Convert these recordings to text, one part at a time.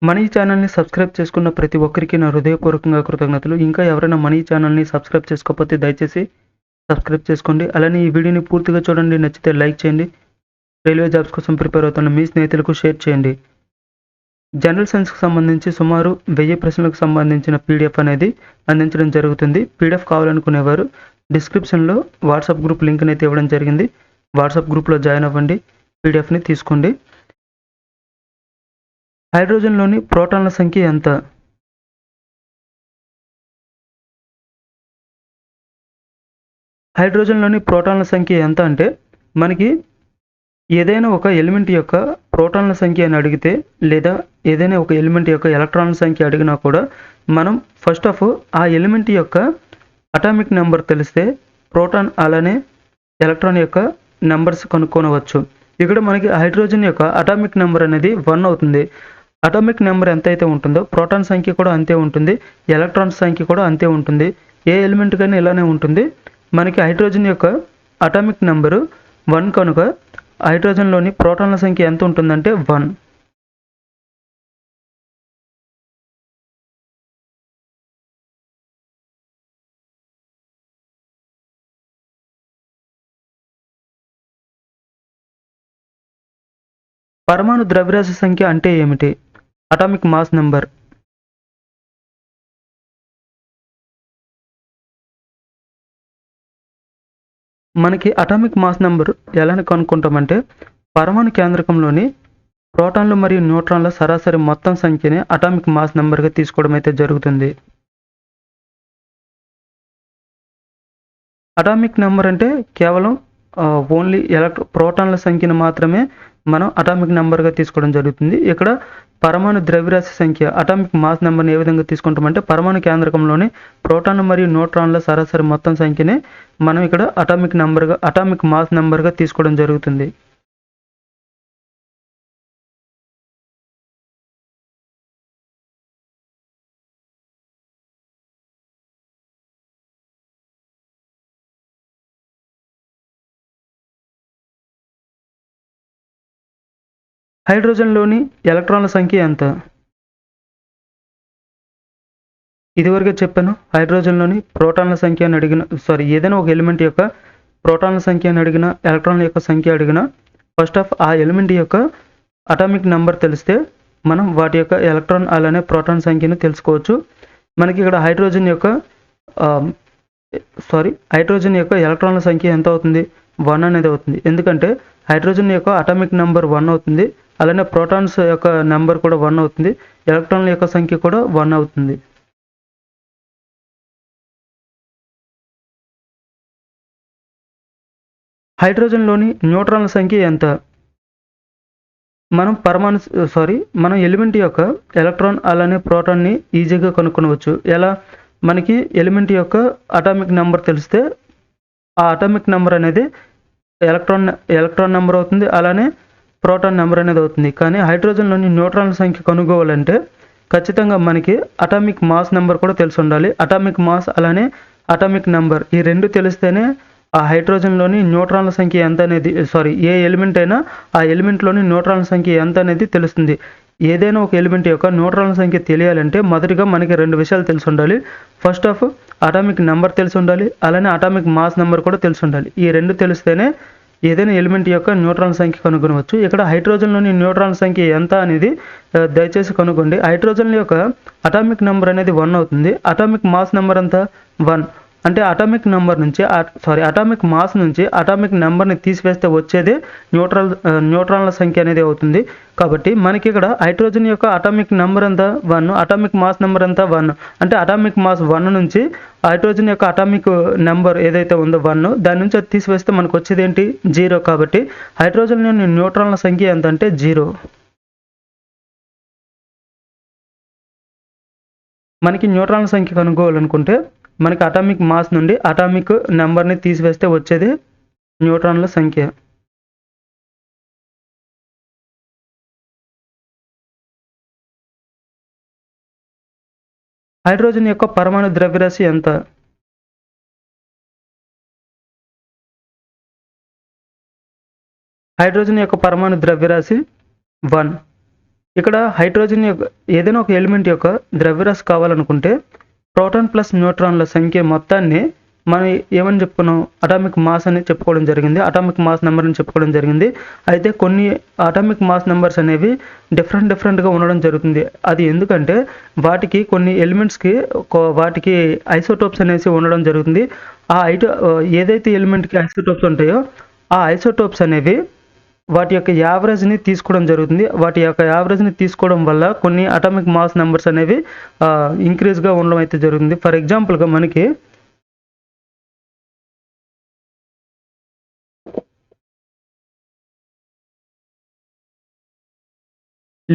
మన ఈ ఛానల్‌ని సబ్స్క్రైబ్ చేసుకున్న ప్రతి ఒక్కరికి నా హృదయపూర్వకంగా కృతజ్ఞతలు. ఇంకా ఎవరైనా మన ఈ ఛానల్‌ని సబ్స్క్రైబ్ చేసుకోకపోతే దయచేసి సబ్స్క్రైబ్ చేసుకోండి. అలానే ఈ వీడియోని పూర్తిగా చూడండి. నచ్చితే లైక్ చేయండి. రైల్వే జాబ్స్ కోసం ప్రిపేర్ అవుతున్న మీ స్నేహితులకు షేర్ చేయండి. జనరల్ సైన్స్‌కి సంబంధించి సుమారు 1000 ప్రశ్నలకు సంబంధించిన పీడీఎఫ్ అనేది అందించడం జరుగుతుంది. పీడీఎఫ్ కావాలనుకునేవారు డిస్క్రిప్షన్‌లో వాట్సాప్ గ్రూప్ లింక్‌ని అయితే ఇవ్వడం జరిగింది. వాట్సాప్ గ్రూప్‌లో జాయిన్ అవ్వండి. పీడీఎఫ్‌ని తీసుకోండి. హైడ్రోజన్‌లోని ప్రోటాన్ల సంఖ్య ఎంత? హైడ్రోజన్‌లోని ప్రోటాన్ల సంఖ్య ఎంత అంటే, మనకి ఏదైనా ఒక ఎలిమెంట్ యొక్క ప్రోటాన్ల సంఖ్య అని అడిగితే, లేదా ఏదైనా ఒక ఎలిమెంట్ యొక్క ఎలక్ట్రాన్ల సంఖ్య అడిగినా కూడా, మనం ఫస్ట్ ఆఫ్ ఆ ఎలిమెంట్ యొక్క అటామిక్ నంబర్ తెలిస్తే, ప్రోటాన్ అలానే ఎలక్ట్రాన్ యొక్క నంబర్స్ కనుక్కొనవచ్చు. ఇక్కడ మనకి హైడ్రోజన్ యొక్క అటామిక్ నంబర్ అనేది 1 అవుతుంది. అటామిక్ నంబర్ ఎంతైతే ఉంటుందో, ప్రోటాన్ సంఖ్య కూడా అంతే ఉంటుంది. ఎలక్ట్రాన్స్ సంఖ్య కూడా అంతే ఉంటుంది. ఏ ఎలిమెంట్‌కైనా ఇలానే ఉంటుంది. మనకి హైడ్రోజన్ యొక్క అటామిక్ నంబరు 1 కనుక హైడ్రోజన్‌లోని ప్రోటాన్ల సంఖ్య ఎంత ఉంటుందంటే 1. పరమాణు ద్రవ్యరాశి సంఖ్య అంటే ఏమిటి? Atomic mass number. మనకి అటామిక్ మాస్ నంబర్ ఎలా కనుక్కుంటామంటే, పరమాణు కేంద్రకంలోని ప్రోటాన్లు మరియు న్యూట్రాన్ల సరాసరి మొత్తం సంఖ్యనే అటామిక్ మాస్ నంబర్‌గా తీసుకోవడం అయితే జరుగుతుంది. అటామిక్ నంబర్ అంటే కేవలం ఓన్లీ ప్రోటాన్ల సంఖ్యను మాత్రమే మనం అటామిక్ నంబర్‌గా తీసుకోవడం జరుగుతుంది. ఇక్కడ పరమాణు ద్రవ్యరాశి సంఖ్య అటామిక్ మాస్ నంబర్‌ని ఏ విధంగా తీసుకుంటామంటే, పరమాణు కేంద్రకంలోని ప్రోటాన్లు మరియు న్యూట్రాన్ల సరాసరి మొత్తం సంఖ్యనే మనం ఇక్కడ అటామిక్ మాస్ నంబర్‌గా తీసుకోవడం జరుగుతుంది. హైడ్రోజన్‌లోని ఎలక్ట్రాన్ల సంఖ్య ఎంత? ఇదివరకే చెప్పాను. హైడ్రోజన్‌లోని ప్రోటాన్ల సంఖ్య అని ఏదైనా ఒక ఎలిమెంట్ యొక్క ప్రోటాన్ల సంఖ్య అని అడిగినా, ఎలక్ట్రాన్ల యొక్క సంఖ్య అడిగినా, ఫస్ట్ ఆఫ్ ఆ ఎలిమెంట్ యొక్క అటామిక్ నంబర్ తెలిస్తే మనం వాటి యొక్క ఎలక్ట్రాన్ అలానే ప్రోటాన్ సంఖ్యను తెలుసుకోవచ్చు. మనకి ఇక్కడ ఆహ్, హైడ్రోజన్ యొక్క ఎలక్ట్రాన్ల సంఖ్య ఎంత అవుతుంది? 1 అనేది అవుతుంది. ఎందుకంటే హైడ్రోజన్ యొక్క అటామిక్ నంబర్ 1 అవుతుంది. అలానే ప్రోటాన్స్ యొక్క నంబర్ కూడా 1 అవుతుంది. ఎలక్ట్రాన్ల యొక్క సంఖ్య కూడా 1 అవుతుంది. హైడ్రోజన్‌లోని న్యూట్రాన్ల సంఖ్య ఎంత? మనం మనం ఎలిమెంట్ యొక్క ఎలక్ట్రాన్ అలానే ప్రోటాన్‌ని ఈజీగా కనుక్కొనవచ్చు. ఎలా? మనకి ఎలిమెంట్ యొక్క అటామిక్ నంబర్ తెలిస్తే, ఆ అటామిక్ నంబర్ అనేది ఎలక్ట్రాన్ ఎలక్ట్రాన్ నంబర్ అవుతుంది. అలానే ప్రోటాన్ నంబర్ అనేది అవుతుంది. కానీ హైడ్రోజన్‌లోని న్యూట్రాన్ల సంఖ్య కనుగోవాలంటే ఖచ్చితంగా మనకి అటామిక్ మాస్ నంబర్ కూడా తెలిసుండాలి. అటామిక్ మాస్ అలానే అటామిక్ నంబర్ ఈ 2 తెలిస్తేనే ఆ హైడ్రోజన్‌లోని న్యూట్రాన్ల సంఖ్య ఎంత అనేది ఏ ఎలిమెంట్ అయినా ఆ ఎలిమెంట్‌లోని న్యూట్రాన్ల సంఖ్య ఎంత అనేది తెలుస్తుంది. ఏదైనా ఒక ఎలిమెంట్ యొక్క న్యూట్రాన్ల సంఖ్య తెలియాలంటే మొదటిగా మనకి 2 విషయాలు తెలిసుండాలి. ఫస్ట్ ఆఫ్ అటామిక్ నంబర్ తెలిసుండాలి. అలానే అటామిక్ మాస్ నంబర్ కూడా తెలిసుండాలి. ఈ 2 తెలిస్తేనే ఏదైనా ఎలిమెంట్ యొక్క న్యూట్రాన్ల సంఖ్య కనుగొనవచ్చు. ఇక్కడ హైడ్రోజన్‌లోని న్యూట్రాన్ల సంఖ్య ఎంత అనేది దయచేసి కనుగొండి. హైడ్రోజన్ యొక్క అటామిక్ నంబర్ అనేది 1 అవుతుంది. అటామిక్ మాస్ నంబర్ ఎంత? 1. అంటే అటామిక్ మాస్ నుంచి అటామిక్ నంబర్‌ని తీసివేస్తే వచ్చేదే న్యూట్రాన్ల సంఖ్య అనేది అవుతుంది. కాబట్టి మనకి ఇక్కడ హైడ్రోజన్ యొక్క అటామిక్ నంబర్ ఎంత? 1. అటామిక్ మాస్ నంబర్ ఎంత? 1. అంటే అటామిక్ మాస్ 1 నుంచి హైడ్రోజన్ యొక్క అటామిక్ నంబర్ ఏదైతే ఉందో 1 దాని నుంచి అది తీసివేస్తే మనకు వచ్చేదేంటి? 0. కాబట్టి హైడ్రోజన్‌లోని న్యూట్రాన్ల సంఖ్య ఎంత అంటే 0. మనకి న్యూట్రాన్ల సంఖ్య కనుగోవాలనుకుంటే మనకి అటామిక్ మాస్ నుండి అటామిక్ నంబర్‌ని తీసివేస్తే వచ్చేది న్యూట్రాన్ల సంఖ్య. హైడ్రోజన్ యొక్క పరమాణు ద్రవ్యరాశి ఎంత? హైడ్రోజన్ యొక్క పరమాణు ద్రవ్యరాశి 1. ఇక్కడ హైడ్రోజన్ యొక్క ఏదైనా ఒక ఎలిమెంట్ యొక్క ద్రవ్యరాశి కావాలనుకుంటే ప్రోటాన్ ప్లస్ న్యూట్రాన్ల సంఖ్య మొత్తాన్ని మనం ఏమని చెప్పుకున్నాం, అటామిక్ మాస్ అని చెప్పుకోవడం జరిగింది, అటామిక్ మాస్ నెంబర్ అని చెప్పుకోవడం జరిగింది. అయితే కొన్ని అటామిక్ మాస్ నెంబర్స్ అనేవి డిఫరెంట్గా ఉండడం జరుగుతుంది. అది ఎందుకంటే వాటికి కొన్ని ఎలిమెంట్స్కి వాటికి ఐసోటోప్స్ అనేసి ఉండడం జరుగుతుంది. ఆ ఏదైతే ఎలిమెంట్కి ఐసోటోప్స్ ఉంటాయో ఆ ఐసోటోప్స్ అనేవి వాటి యొక్క యావరేజ్ని తీసుకోవడం జరుగుతుంది. వాటి యొక్క యావరేజ్ని తీసుకోవడం వల్ల కొన్ని అటామిక్ మాస్ నెంబర్స్ అనేవి ఇంక్రీజ్గా ఉండడం అయితే జరుగుతుంది. ఫర్ ఎగ్జాంపుల్గా మనకి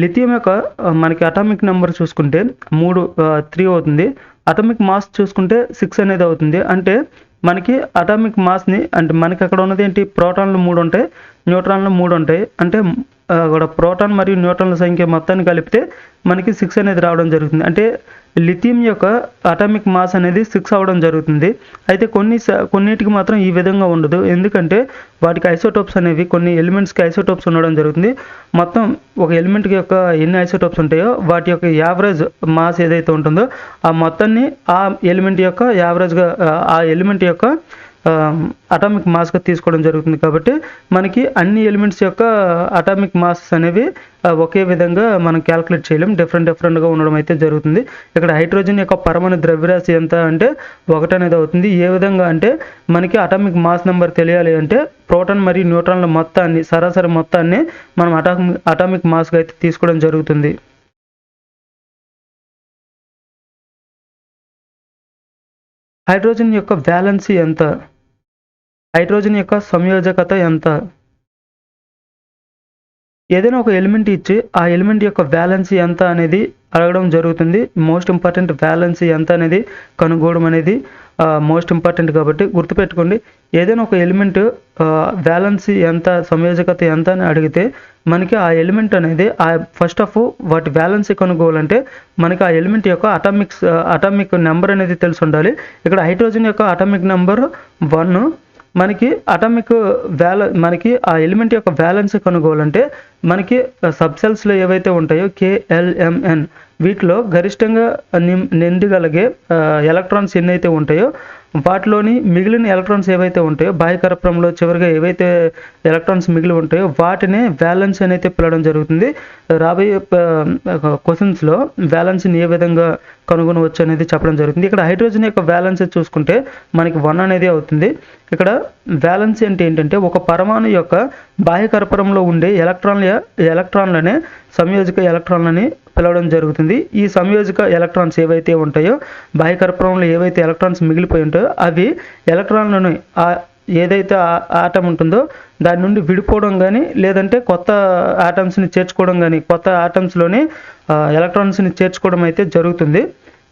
లిథియం యొక్క మనకి అటామిక్ నెంబర్ చూసుకుంటే 3 అవుతుంది. అటామిక్ మాస్ చూసుకుంటే 6 అనేది అవుతుంది. అంటే మనకి అటామిక్ మాస్ని అంటే మనకి అక్కడ ఉన్నది ఏంటి, ప్రోటాన్లు 3 ఉంటాయి, న్యూట్రాన్లు 3 ఉంటాయి. అంటే కూడా ప్రోటాన్ మరియు న్యూట్రాన్ల సంఖ్య మొత్తాన్ని కలిపితే మనకి 6 అనేది రావడం జరుగుతుంది. అంటే లిథియం యొక్క అటామిక్ మాస్ అనేది 6 అవ్వడం జరుగుతుంది. అయితే కొన్నిటికి మాత్రం ఈ విధంగా ఉండదు. ఎందుకంటే వాటికి ఐసోటోప్స్ అనేవి కొన్ని ఎలిమెంట్స్కి ఐసోటోప్స్ ఉండడం జరుగుతుంది. మొత్తం ఒక ఎలిమెంట్కి యొక్క ఎన్ని ఐసోటోప్స్ ఉంటాయో వాటి యొక్క యావరేజ్ మాస్ ఏదైతే ఉంటుందో ఆ మొత్తాన్ని ఆ ఎలిమెంట్ యొక్క యావరేజ్గా ఆ ఎలిమెంట్ యొక్క అటామిక్ మాస్గా తీసుకోవడం జరుగుతుంది. కాబట్టి మనకి అన్ని ఎలిమెంట్స్ యొక్క అటామిక్ మాస్ అనేవి ఒకే విధంగా మనం క్యాల్కులేట్ చేయలేం, డిఫరెంట్గా ఉండడం అయితే జరుగుతుంది. ఇక్కడ హైడ్రోజన్ యొక్క పరమాణు ద్రవ్యరాశి ఎంత అంటే 1 అనేది అవుతుంది. ఏ విధంగా అంటే మనకి అటామిక్ మాస్ నెంబర్ తెలియాలి అంటే ప్రోటాన్ మరియు న్యూట్రాన్ల మొత్తాన్ని సరాసరి మొత్తాన్ని మనం అటామిక్ మాస్గా అయితే తీసుకోవడం జరుగుతుంది. హైడ్రోజన్ యొక్క వ్యాలెన్సీ ఎంత, హైడ్రోజన్ యొక్క సంయోజకత ఎంత, ఏదైనా ఒక ఎలిమెంట్ ఇచ్చి ఆ ఎలిమెంట్ యొక్క వ్యాలెన్సీ ఎంత అనేది అడగడం జరుగుతుంది. మోస్ట్ ఇంపార్టెంట్ వ్యాలెన్సీ ఎంత అనేది కనుగోవడం అనేది మోస్ట్ ఇంపార్టెంట్. కాబట్టి గుర్తుపెట్టుకోండి, ఏదైనా ఒక ఎలిమెంట్ వ్యాలెన్సీ ఎంత, సంయోజకత ఎంత అని అడిగితే మనకి ఆ ఎలిమెంట్ అనేది ఫస్ట్ ఆఫ్ వాటి వ్యాలెన్సీ కనుగోవాలంటే మనకి ఆ ఎలిమెంట్ యొక్క అటామిక్ నెంబర్ అనేది తెలిసి ఉండాలి. ఇక్కడ హైడ్రోజన్ యొక్క అటామిక్ నెంబర్ 1. మనకి మనకి ఆ ఎలిమెంట్ యొక్క వ్యాలెన్స్ కనుగోవాలంటే మనకి సబ్సెల్స్లో ఏవైతే ఉంటాయో KLMN వీటిలో గరిష్టంగా నిండగలిగే ఎలక్ట్రాన్స్ ఎన్నైతే ఉంటాయో వాటిలోని మిగిలిన ఎలక్ట్రాన్స్ ఏవైతే ఉంటాయో బాహ్యకరప్రంలో చివరిగా ఏవైతే ఎలక్ట్రాన్స్ మిగిలి ఉంటాయో వాటినే వ్యాలెన్స్ అనేది పిలవడం జరుగుతుంది. రాబోయే క్వశ్చన్స్లో వ్యాలెన్స్ని ఏ విధంగా కనుగొనవచ్చు అనేది చెప్పడం జరుగుతుంది. ఇక్కడ హైడ్రోజన్ యొక్క వ్యాలెన్స్ చూసుకుంటే మనకి 1 అనేది అవుతుంది. ఇక్కడ వ్యాలెన్స్ అంటే ఏంటంటే ఒక పరమాణు యొక్క బాహ్యకరపరంలో ఉండే ఎలక్ట్రాన్లనే సంయోజక ఎలక్ట్రాన్లని పిలవడం జరుగుతుంది. ఈ సంయోజక ఎలక్ట్రాన్స్ ఏవైతే ఉంటాయో బాహ్యకరపరంలో ఏవైతే ఎలక్ట్రాన్స్ మిగిలిపోయి ఉంటాయో అవి ఎలక్ట్రాన్లను ఏదైతే ఆటం ఉంటుందో దాని నుండి విడిపోవడం కానీ లేదంటే కొత్త ఆటమ్స్ని చేర్చుకోవడం కానీ కొత్త ఆటమ్స్లోనే ఎలక్ట్రాన్స్ని చేర్చుకోవడం అయితే జరుగుతుంది.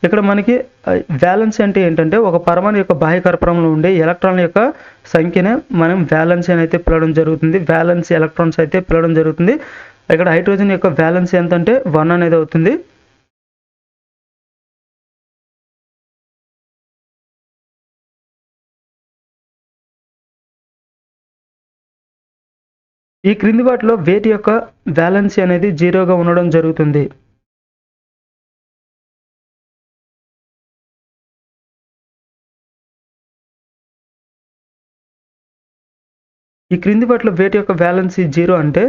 ఇక్కడ మనకి వ్యాలెన్స్ అంటే ఏంటంటే ఒక పరమాణు యొక్క బాహ్యకరపరంలో ఉండే ఎలక్ట్రాన్ల యొక్క సంఖ్యనే మనం వ్యాలెన్స్ అని అయితే పిలవడం జరుగుతుంది. వ్యాలెన్స్ ఎలక్ట్రాన్స్ అయితే పిలవడం జరుగుతుంది. ఇక్కడ హైడ్రోజన్ యొక్క వ్యాలెన్స్ ఎంత అంటే 1 అనేది అవుతుంది. ఈ క్రింది వాటిలో వేటి యొక్క వ్యాలెన్సీ అనేది 0గా ఉండడం జరుగుతుంది. ఈ క్రింది వాటిలో వేటి యొక్క వ్యాలెన్సీ 0 అంటే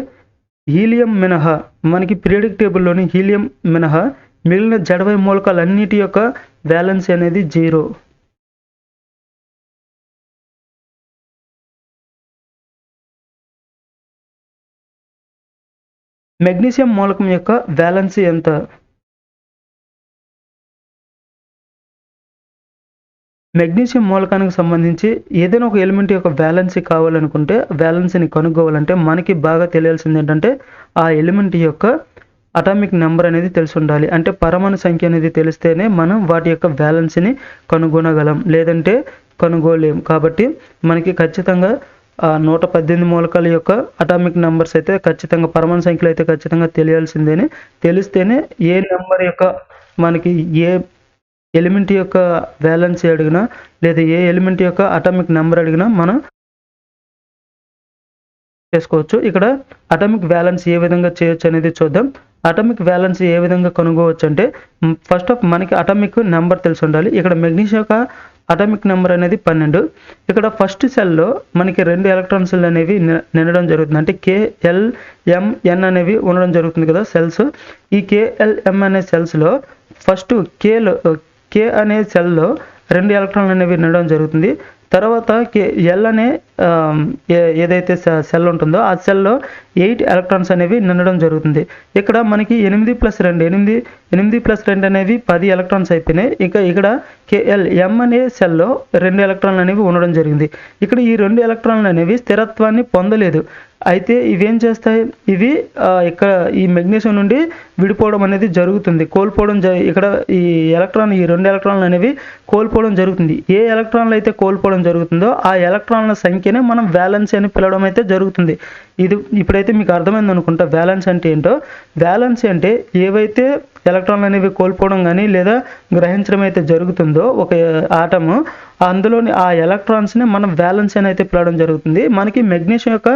హీలియం మినహా, మనకి పీరియాడిక్ టేబుల్లోని హీలియం మినహా మిగిలిన జడవై మూలకాలన్నిటి యొక్క వ్యాలెన్సీ అనేది 0. మెగ్నీషియం మూలకం యొక్క వ్యాలెన్సీ ఎంత? మెగ్నీషియం మూలకానికి సంబంధించి ఏదైనా ఒక ఎలిమెంట్ యొక్క వ్యాలెన్సీ కావాలనుకుంటే వ్యాలెన్సీని కనుగోవాలంటే మనకి బాగా తెలియాల్సింది ఏంటంటే ఆ ఎలిమెంట్ యొక్క అటామిక్ నెంబర్ అనేది తెలిసి ఉండాలి. అంటే పరమాణు సంఖ్య అనేది తెలిస్తేనే మనం వాటి యొక్క వ్యాలెన్సీని కనుగొనగలం, లేదంటే కనుగోలేం. కాబట్టి మనకి ఖచ్చితంగా 118 మూలకాల యొక్క అటామిక్ నెంబర్స్ అయితే ఖచ్చితంగా పరమాణు సంఖ్యలు అయితే ఖచ్చితంగా తెలిస్తేనే ఏ నెంబర్ యొక్క మనకి ఏ ఎలిమెంట్ యొక్క వ్యాలెన్సీ అడిగినా లేదా ఏ ఎలిమెంట్ యొక్క అటామిక్ నెంబర్ అడిగినా మనం చేసుకోవచ్చు. ఇక్కడ అటామిక్ వ్యాలెన్స్ ఏ విధంగా చేయొచ్చు అనేది చూద్దాం. అటామిక్ వ్యాలెన్స్ ఏ విధంగా కనుగొనవచ్చు అంటే ఫస్ట్ ఆఫ్ మనకి అటామిక్ నెంబర్ తెలిసి ఉండాలి. ఇక్కడ మెగ్నీషియం యొక్క అటామిక్ నెంబర్ అనేది 12. ఇక్కడ ఫస్ట్ సెల్లో మనకి 2 ఎలక్ట్రాన్స్ అనేవి నిండడం జరుగుతుంది. అంటే KLMN అనేవి ఉండడం జరుగుతుంది కదా సెల్స్. ఈ KLM అనే సెల్స్లో ఫస్ట్ K అనే సెల్లో 2 ఎలక్ట్రాన్లు అనేవి నిండడం జరుగుతుంది. తర్వాత L అనే ఏదైతే సెల్ ఉంటుందో ఆ సెల్లో 8 ఎలక్ట్రాన్స్ అనేవి నిండడం జరుగుతుంది. ఇక్కడ మనకి 8 + 2 8 + 2 అనేవి 10 ఎలక్ట్రాన్స్ అయిపోయినాయి. ఇక్కడ KLM అనే సెల్లో 2 ఎలక్ట్రాన్లు అనేవి ఉండడం జరిగింది. ఇక్కడ ఈ 2 ఎలక్ట్రాన్లు అనేవి స్థిరత్వాన్ని పొందలేదు. అయితే ఇవేం చేస్తాయి, ఇవి ఇక్కడ ఈ మెగ్నీషియం నుండి విడిపోవడం అనేది జరుగుతుంది, కోల్పోవడం ఇక్కడ ఈ 2 ఎలక్ట్రాన్లు అనేవి కోల్పోవడం జరుగుతుంది. ఏ ఎలక్ట్రాన్లు అయితే కోల్పోవడం జరుగుతుందో ఆ ఎలక్ట్రాన్ల సంఖ్యనే మనం వ్యాలెన్స్ అని పిలవడం అయితే జరుగుతుంది. ఇప్పుడైతే మీకు అర్థమైంది అనుకుంటా వ్యాలెన్స్ అంటే ఏంటో. వ్యాలెన్స్ అంటే ఏవైతే ఎలక్ట్రాన్లు అనేవి కోల్పోవడం కానీ లేదా గ్రహించడం అయితే జరుగుతుందో ఒక ఆటము, అందులోని ఆ ఎలక్ట్రాన్స్ని మనం వ్యాలెన్స్ అని అయితే పిలవడం జరుగుతుంది. మనకి మెగ్నీషియం యొక్క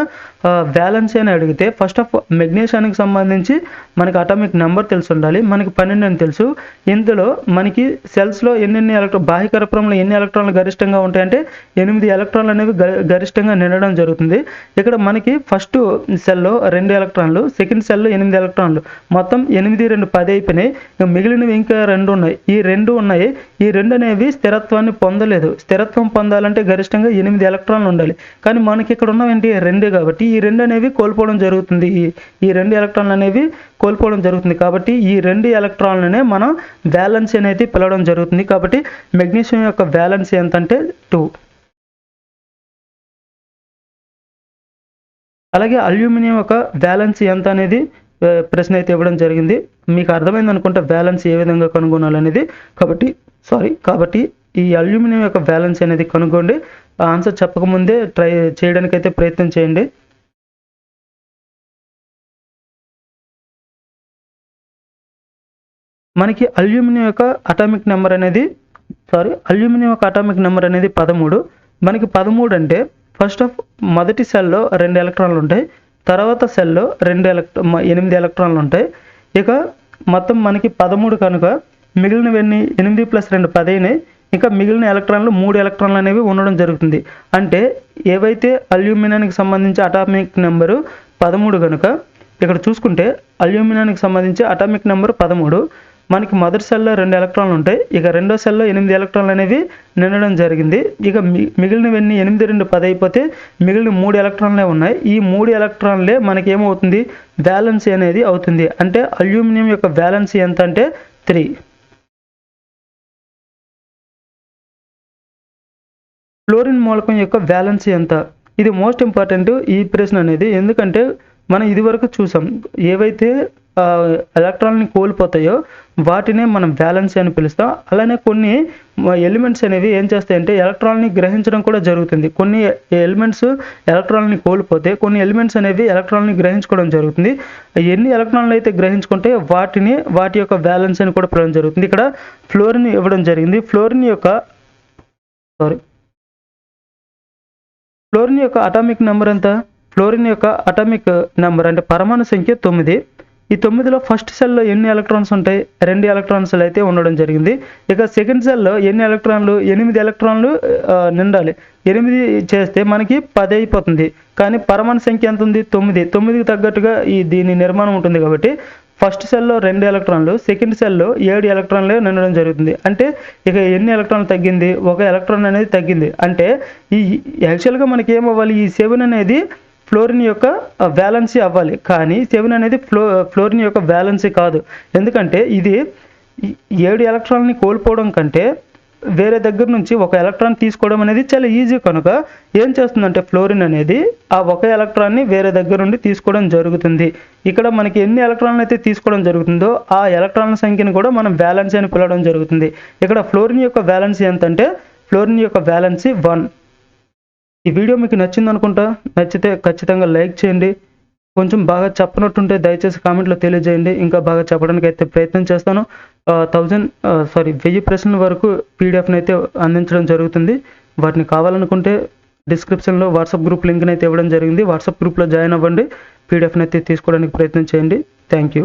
వ్యాలెన్స్ అని అడిగితే ఫస్ట్ ఆఫ్ మెగ్నీషియానికి సంబంధించి మనకి అటామిక్ నెంబర్ తెలిసి ఉండాలి. మనకి 12 అని తెలుసు. ఇందులో మనకి సెల్స్లో బాహ్య కర్పూరంలో ఎన్ని ఎలక్ట్రాన్లు గరిష్టంగా ఉంటాయంటే 8 ఎలక్ట్రాన్లు అనేవి గరిష్టంగా నిండడం జరుగుతుంది. ఇక్కడ మనకి ఫస్ట్ సెల్లో 2 ఎలక్ట్రాన్లు, సెకండ్ సెల్లో 8 ఎలక్ట్రాన్లు, మొత్తం 8 2 10 అయిపోయినాయి. మిగిలినవి ఇంకా 2 ఉన్నాయి. ఈ 2 అనేవి స్థిరత్వాన్ని పొందలేదు. స్థిరత్వం పొందాలంటే గరిష్టంగా 8 ఎలక్ట్రాన్లు ఉండాలి. కానీ మనకి ఇక్కడ ఉన్నవేంటి 2 కాబట్టి ఈ 2 అనేవి కోల్పోవడం జరుగుతుంది. ఈ 2 ఎలక్ట్రాన్లు అనేవి కోల్పోవడం జరుగుతుంది. కాబట్టి ఈ 2 ఎలక్ట్రాన్లనే మనం వ్యాలెన్స్ అనేది పిలవడం జరుగుతుంది. కాబట్టి మెగ్నీషియం యొక్క వ్యాలెన్స్ ఎంత అంటే 2. అలాగే అల్యూమినియం యొక్క వ్యాలెన్స్ ఎంత అనేది ప్రశ్న అయితే ఇవ్వడం జరిగింది. మీకు అర్థమైంది అనుకుంటా వ్యాలెన్స్ ఏ విధంగా కనుగొనాలనేది. కాబట్టి ఈ అల్యూమినియం యొక్క వ్యాలెన్స్ అనేది కనుగొండి. ఆన్సర్ చెప్పకముందే ట్రై చేయడానికైతే ప్రయత్నం చేయండి. మనకి అల్యూమినియం యొక్క అటామిక్ నెంబర్ అనేది 13. మనకి 13 అంటే ఫస్ట్ ఆఫ్ మొదటి సెల్లో 2 ఎలక్ట్రాన్లు ఉంటాయి. తర్వాత సెల్లో 8 ఎలక్ట్రాన్లు ఉంటాయి. ఇక మొత్తం మనకి 13 కనుక మిగిలినవన్నీ 8 + 2 10 అయినాయి. ఇంకా మిగిలిన ఎలక్ట్రాన్లు 3 ఎలక్ట్రాన్లు అనేవి ఉండడం జరుగుతుంది. అంటే ఏవైతే అల్యూమినియానికి సంబంధించి అటామిక్ నెంబరు 13 కనుక ఇక్కడ చూసుకుంటే అల్యూమినియానికి సంబంధించి అటామిక్ నెంబర్ 13. మనకి మొదటి సెల్లో 2 ఎలక్ట్రాన్లు ఉంటాయి. ఇక రెండో సెల్లో 8 ఎలక్ట్రాన్లు అనేవి నిండడం జరిగింది. ఇక మిగిలినవన్నీ 8 2 10 అయిపోతే మిగిలిన 3 ఎలక్ట్రాన్లే ఉన్నాయి. ఈ 3 ఎలక్ట్రాన్లే మనకి ఏమవుతుంది, వ్యాలెన్స్ అనేది అవుతుంది. అంటే అల్యూమినియం యొక్క వ్యాలెన్స్ ఎంత అంటే 3. ఫ్లోరిన్ మూలకం యొక్క వ్యాలెన్స్ ఎంత? ఇది మోస్ట్ ఇంపార్టెంట్ ఈ ప్రశ్న అనేది. ఎందుకంటే మనం ఇదివరకు చూసాం, ఏవైతే ఎలక్ట్రాన్ని కోల్పోతాయో వాటినే మనం వ్యాలెన్స్ అని పిలుస్తాం. అలానే కొన్ని ఎలిమెంట్స్ అనేవి ఏం చేస్తాయంటే ఎలక్ట్రాన్ని గ్రహించడం కూడా జరుగుతుంది. కొన్ని ఎలిమెంట్స్ ఎలక్ట్రాన్ని కోల్పోతే కొన్ని ఎలిమెంట్స్ అనేవి ఎలక్ట్రాన్ని గ్రహించుకోవడం జరుగుతుంది. ఎన్ని ఎలక్ట్రాన్లు అయితే గ్రహించుకుంటే వాటి యొక్క వ్యాలెన్స్ అని కూడా పిలవడం జరుగుతుంది. ఇక్కడ ఫ్లోరిన్ ఇవ్వడం జరిగింది. ఫ్లోరిన్ యొక్క అటామిక్ నెంబర్ ఎంత? ఫ్లోరిన్ యొక్క అటామిక్ నెంబర్ అంటే పరమాణు సంఖ్య 9. ఈ 9లో ఫస్ట్ సెల్లో ఎన్ని ఎలక్ట్రాన్స్ ఉంటాయి? 2 ఎలక్ట్రాన్స్లు అయితే ఉండడం జరిగింది. ఇక సెకండ్ సెల్లో ఎన్ని ఎలక్ట్రాన్లు? 8 ఎలక్ట్రాన్లు నిండాలి. 8 చేస్తే మనకి 10 అయిపోతుంది. కానీ పరమాణు సంఖ్య ఎంత ఉంది? 9. 9కి తగ్గట్టుగా దీని నిర్మాణం ఉంటుంది. కాబట్టి ఫస్ట్ సెల్లో 2 ఎలక్ట్రాన్లు, సెకండ్ సెల్లో 7 ఎలక్ట్రాన్లే నిండడం జరుగుతుంది. అంటే ఇక ఎన్ని ఎలక్ట్రాన్లు తగ్గింది? 1 ఎలక్ట్రాన్ అనేది తగ్గింది. అంటే యాక్చువల్గా మనకి ఏమవ్వాలి, ఈ 7 అనేది ఫ్లోరిన్ యొక్క వ్యాలెన్సీ అవ్వాలి. కానీ 7 అనేది ఫ్లోరిన్ యొక్క వ్యాలెన్సీ కాదు. ఎందుకంటే ఇది 7 ఎలక్ట్రాన్ని కోల్పోవడం కంటే వేరే దగ్గర నుంచి 1 ఎలక్ట్రాన్ తీసుకోవడం అనేది చాలా ఈజీ. కనుక ఏం చేస్తుందంటే ఫ్లోరిన్ అనేది ఆ 1 ఎలక్ట్రాన్ని వేరే దగ్గర నుండి తీసుకోవడం జరుగుతుంది. ఇక్కడ మనకి ఎన్ని ఎలక్ట్రాన్లు అయితే తీసుకోవడం జరుగుతుందో ఆ ఎలక్ట్రాన్ల సంఖ్యను కూడా మనం వ్యాలెన్సీ అని పిలవడం జరుగుతుంది. ఇక్కడ ఫ్లోరిన్ యొక్క వ్యాలెన్సీ ఎంతంటే ఫ్లోరిన్ యొక్క వ్యాలెన్సీ 1. ఈ వీడియో మీకు నచ్చింది అనుకుంటా. నచ్చితే ఖచ్చితంగా లైక్ చేయండి. కొంచెం బాగా చెప్పనట్టుంటే దయచేసి కామెంట్లో తెలియజేయండి. ఇంకా బాగా చెప్పడానికి అయితే ప్రయత్నం చేస్తాను. 1000 ప్రశ్నల వరకు పీడిఎఫ్ని అయితే అందించడం జరుగుతుంది. వాటిని కావాలనుకుంటే డిస్క్రిప్షన్లో వాట్సాప్ గ్రూప్ లింక్ని అయితే ఇవ్వడం జరిగింది. వాట్సాప్ గ్రూప్లో జాయిన్ అవ్వండి. పీడిఎఫ్ని అయితే తీసుకోవడానికి ప్రయత్నం చేయండి. Thank you.